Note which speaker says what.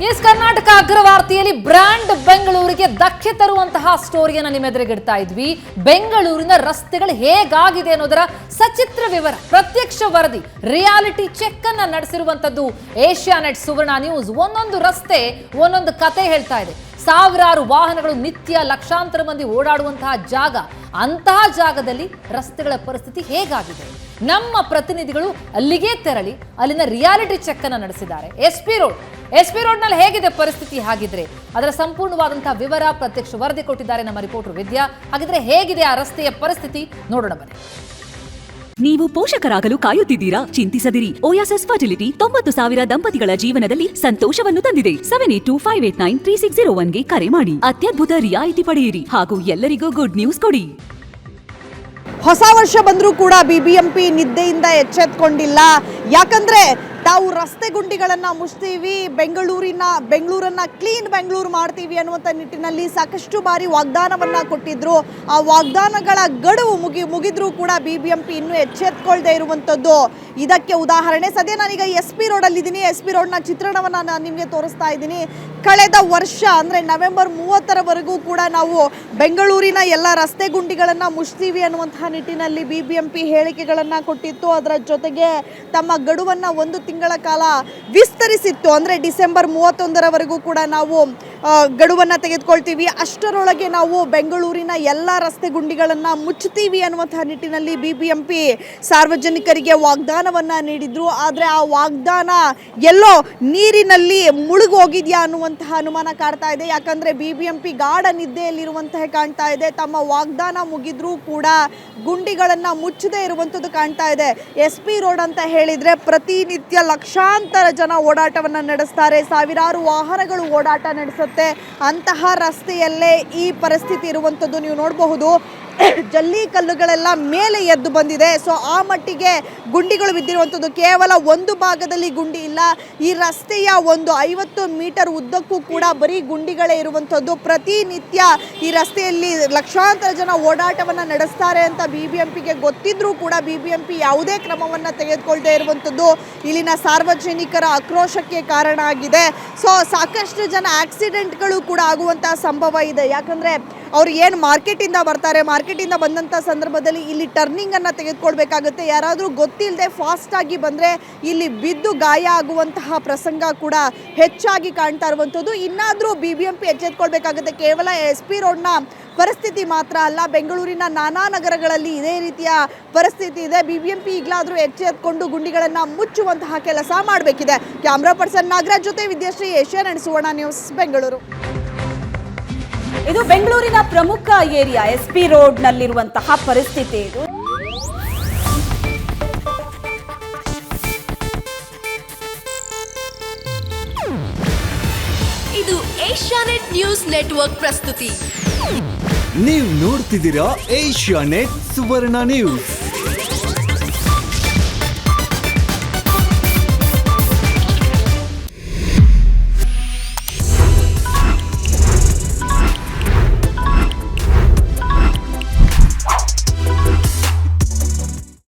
Speaker 1: S Karnataka ಅಗ್ರವಾರ್ತೆಯಲ್ಲಿ brand ಬೆಂಗಳೂರಿಗೆ ಧಕ್ಕೆ ತರುವಂತಹ ಸ್ಟೋರಿಯನ್ನು ನಿಮ್ಮೆದುರಿಗಿಡ್ತಾ ಇದ್ವಿ. ಬೆಂಗಳೂರಿನ ರಸ್ತೆಗಳು ಹೇಗಾಗಿದೆ ಅನ್ನೋದರ ಸಚಿತ್ರ ವಿವರ, ಪ್ರತ್ಯಕ್ಷ ವರದಿ, ರಿಯಾಲಿಟಿ ಚೆಕ್ ಅನ್ನ ನಡೆಸಿರುವಂತದ್ದು ಏಷ್ಯಾನೆಟ್ ಸುವರ್ಣ ನ್ಯೂಸ್. ಒಂದೊಂದು ರಸ್ತೆ ಒಂದೊಂದು ಕತೆ ಹೇಳ್ತಾ ಇದೆ. ಸಾವಿರಾರು ವಾಹನಗಳು ನಿತ್ಯ ಲಕ್ಷಾಂತರ ಮಂದಿ ಓಡಾಡುವಂತಹ ಜಾಗ, ಅಂತಹ ಜಾಗದಲ್ಲಿ ರಸ್ತೆಗಳ ಪರಿಸ್ಥಿತಿ ಹೇಗಾಗಿದೆ? ನಮ್ಮ ಪ್ರತಿನಿಧಿಗಳು ಅಲ್ಲಿಗೆ ತೆರಳಿ ಅಲ್ಲಿನ ರಿಯಾಲಿಟಿ ಚೆಕ್ ಅನ್ನು ನಡೆಸಿದ್ದಾರೆ. ಎಸ್ ಪಿ ರೋಡ್ ನಲ್ಲಿ ಹೇಗಿದೆ ಪರಿಸ್ಥಿತಿ? ಹಾಗಿದ್ರೆ ಅದರ ಸಂಪೂರ್ಣವಾದಂತಹ ವಿವರ, ಪ್ರತ್ಯಕ್ಷ ವರದಿ ಕೊಟ್ಟಿದ್ದಾರೆ ನಮ್ಮ ರಿಪೋರ್ಟರ್ ವಿದ್ಯಾ. ಹಾಗಿದ್ರೆ ಹೇಗಿದೆ ಆ ರಸ್ತೆಯ ಪರಿಸ್ಥಿತಿ ನೋಡೋಣ ಬನ್ನಿ.
Speaker 2: ನೀವು ಪೋಷಕರಾಗಲು ಕಾಯುತ್ತಿದ್ದೀರಾ? ಚಿಂತಿಸದಿರಿ. ಓಯಾಸಿಸ್ ಫರ್ಟಿಲಿಟಿ 90,000 ದಂಪತಿಗಳ ಜೀವನದಲ್ಲಿ ಸಂತೋಷವನ್ನು ತಂದಿದೆ. 7825893601ಗೆ ಕರೆ ಮಾಡಿ. ಅತ್ಯದ್ಭುತ ರಿಯಾಯಿತಿ ಪಡೆಯಿರಿ ಹಾಗೂ ಎಲ್ಲರಿಗೂ ಗುಡ್ ನ್ಯೂಸ್ ಕೊಡಿ.
Speaker 3: ಹೊಸ ವರ್ಷ ಬಂದರೂ ಕೂಡ ಬಿಬಿಎಂಪಿ ನಿದ್ದೆಯಿಂದ ಎಚ್ಚೆತ್ಕೊಂಡಿಲ್ಲ. ಯಾಕಂದ್ರೆ ತಾವು ರಸ್ತೆ ಗುಂಡಿಗಳನ್ನು ಮುಚ್ತೀವಿ, ಬೆಂಗಳೂರನ್ನ ಕ್ಲೀನ್ ಬೆಂಗಳೂರು ಮಾಡ್ತೀವಿ ಅನ್ನುವಂಥ ನಿಟ್ಟಿನಲ್ಲಿ ಸಾಕಷ್ಟು ಬಾರಿ ವಾಗ್ದಾನವನ್ನ ಕೊಟ್ಟಿದ್ರು. ಆ ವಾಗ್ದಾನಗಳ ಗಡುವು ಮುಗಿದ್ರೂ ಕೂಡ ಬಿಬಿಎಂಪಿ ಇನ್ನೂ ಎಚ್ಚೆತ್ಕೊಳ್ದೇ ಇರುವಂಥದ್ದು ಇದಕ್ಕೆ ಉದಾಹರಣೆ. ಸದ್ಯ ನಾನೀಗ ಎಸ್ ಪಿ ರೋಡಲ್ಲಿದ್ದೀನಿ. ಎಸ್ ಪಿ ರೋಡ್ನ ಚಿತ್ರಣವನ್ನು ನಾನು ನಿಮಗೆ ತೋರಿಸ್ತಾ ಇದ್ದೀನಿ. ಕಳೆದ ವರ್ಷ ಅಂದರೆ ನವೆಂಬರ್ 30ರವರೆಗೂ ಕೂಡ ನಾವು ಬೆಂಗಳೂರಿನ ಎಲ್ಲ ರಸ್ತೆ ಗುಂಡಿಗಳನ್ನು ಮುಚ್ತೀವಿ ಅನ್ನುವಂತಹ ನಿಟ್ಟಿನಲ್ಲಿ ಬಿಬಿಎಂಪಿ ಹೇಳಿಕೆಗಳನ್ನು ಕೊಟ್ಟಿತ್ತು. ಅದರ ಜೊತೆಗೆ ತಮ್ಮ ಗಡುವನ್ನು 1 ತಿಂಗಳ ಕಾಲ ವಿಸ್ತರಿಸಿತ್ತು. ಅಂದರೆ ಡಿಸೆಂಬರ್ 31ರವರೆಗೂ ಕೂಡ ನಾವು ಗಡುವನ್ನು ತೆಗೆದುಕೊಳ್ತೀವಿ, ಅಷ್ಟರೊಳಗೆ ನಾವು ಬೆಂಗಳೂರಿನ ಎಲ್ಲ ರಸ್ತೆ ಗುಂಡಿಗಳನ್ನು ಮುಚ್ಚುತ್ತೀವಿ ಅನ್ನುವಂತಹ ನಿಟ್ಟಿನಲ್ಲಿ ಬಿಬಿಎಂಪಿ ಸಾರ್ವಜನಿಕರಿಗೆ ವಾಗ್ದಾನವನ್ನು ನೀಡಿದ್ರು. ಆದರೆ ಆ ವಾಗ್ದಾನ ಎಲ್ಲೋ ನೀರಿನಲ್ಲಿ ಮುಳುಗೋಗಿದೆಯಾ ಅನ್ನುವಂತಹ ಅನುಮಾನ ಕಾಡ್ತಾ ಇದೆ. ಯಾಕಂದರೆ ಬಿಬಿಎಂಪಿ ಗಾಢ ನಿದ್ದೆಯಲ್ಲಿರುವಂತಹ ಕಾಣ್ತಾ ಇದೆ. ತಮ್ಮ ವಾಗ್ದಾನ ಮುಗಿದ್ರೂ ಕೂಡ ಗುಂಡಿಗಳನ್ನು ಮುಚ್ಚದೇ ಇರುವಂಥದ್ದು ಕಾಣ್ತಾ ಇದೆ. ಎಸ್ ಪಿ ರೋಡ್ ಅಂತ ಹೇಳಿದರೆ ಪ್ರತಿನಿತ್ಯ ಲಕ್ಷಾಂತರ ಜನ ಓಡಾಟವನ್ನು ನಡೆಸ್ತಾರೆ, ಸಾವಿರಾರು ವಾಹನಗಳು ಓಡಾಟ ನಡೆಸುತ್ತೆ. ಅಂತಹ ರಸ್ತೆಯಲ್ಲೇ ಈ ಪರಿಸ್ಥಿತಿ ಇರುವಂಥದ್ದು ನೀವು ನೋಡಬಹುದು. ಜಲ್ಲಿ ಕಲ್ಲುಗಳೆಲ್ಲ ಮೇಲೆ ಎದ್ದು ಬಂದಿದೆ. ಸೊ ಆ ಮಟ್ಟಿಗೆ ಗುಂಡಿಗಳು ಬಿದ್ದಿರುವಂಥದ್ದು. ಕೇವಲ ಒಂದು ಭಾಗದಲ್ಲಿ ಗುಂಡಿ ಇಲ್ಲ, ಈ ರಸ್ತೆಯ ಒಂದು 50 ಮೀಟರ್ ಉದ್ದಕ್ಕೂ ಕೂಡ ಬರೀ ಗುಂಡಿಗಳೇ ಇರುವಂಥದ್ದು. ಪ್ರತಿನಿತ್ಯ ಈ ರಸ್ತೆಯಲ್ಲಿ ಲಕ್ಷಾಂತರ ಜನ ಓಡಾಟವನ್ನು ನಡೆಸ್ತಾರೆ ಅಂತ ಬಿಬಿಎಂಪಿಗೆ ಗೊತ್ತಿದ್ರೂ ಕೂಡ ಬಿಬಿಎಂಪಿ ಯಾವುದೇ ಕ್ರಮವನ್ನು ತೆಗೆದುಕೊಳ್ಳದೇ ಇರುವಂಥದ್ದು ಇಲ್ಲಿನ ಸಾರ್ವಜನಿಕರ ಆಕ್ರೋಶಕ್ಕೆ ಕಾರಣ ಆಗಿದೆ. ಸೊ ಸಾಕಷ್ಟು ಜನ ಆಕ್ಸಿಡೆಂಟ್ಗಳು ಕೂಡ ಆಗುವಂತಹ ಸಂಭವ ಇದೆ. ಯಾಕಂದರೆ ಅವ್ರು ಏನು ಮಾರ್ಕೆಟಿಂದ ಬರ್ತಾರೆ, ಮಾರ್ಕೆಟಿಂದ ಬಂದಂಥ ಸಂದರ್ಭದಲ್ಲಿ ಇಲ್ಲಿ ಟರ್ನಿಂಗನ್ನು ತೆಗೆದುಕೊಳ್ಬೇಕಾಗುತ್ತೆ. ಯಾರಾದರೂ ಗೊತ್ತಿಲ್ಲದೆ ಫಾಸ್ಟಾಗಿ ಬಂದರೆ ಇಲ್ಲಿ ಬಿದ್ದು ಗಾಯ ಆಗುವಂತಹ ಪ್ರಸಂಗ ಕೂಡ ಹೆಚ್ಚಾಗಿ ಕಾಣ್ತಾ ಇರುವಂಥದ್ದು. ಇನ್ನಾದರೂ ಬಿಬಿಎಂಪಿ ಎಚ್ಚೆತ್ಕೊಳ್ಬೇಕಾಗುತ್ತೆ. ಕೇವಲ ಎಸ್ ಪಿ ರೋಡ್ನ ಪರಿಸ್ಥಿತಿ ಮಾತ್ರ ಅಲ್ಲ, ಬೆಂಗಳೂರಿನ ನಾನಾ ನಗರಗಳಲ್ಲಿ ಇದೇ ರೀತಿಯ ಪರಿಸ್ಥಿತಿ ಇದೆ. ಬಿಬಿಎಂಪಿ ಈಗಲಾದರೂ ಎಚ್ಚೆತ್ಕೊಂಡು ಗುಂಡಿಗಳನ್ನು ಮುಚ್ಚುವಂತಹ ಕೆಲಸ ಮಾಡಬೇಕಿದೆ. ಕ್ಯಾಮ್ರಾ ಪರ್ಸನ್ ನಾಗರಾಜ್ ಜೊತೆ ವಿದ್ಯಾಶ್ರೀ, ಏಷ್ಯಾನೆಟ್ ಸುವರ್ಣ ನ್ಯೂಸ್, ಬೆಂಗಳೂರು.
Speaker 4: ಇದು ಬೆಂಗಳೂರಿನ ಪ್ರಮುಖ ಏರಿಯಾ ಎಸ್ ಪಿ ರೋಡ್ ನಲ್ಲಿರುವಂತಹ ಪರಿಸ್ಥಿತಿ ಇದು.
Speaker 5: ಇದು ಏಷ್ಯಾನೆಟ್ ನ್ಯೂಸ್ ನೆಟ್ವರ್ಕ್ ಪ್ರಸ್ತುತಿ.
Speaker 6: ನೀವು ನೋಡ್ತಿದ್ದೀರಾ ಏಷ್ಯಾನೆಟ್ ಸುವರ್ಣ ನ್ಯೂಸ್.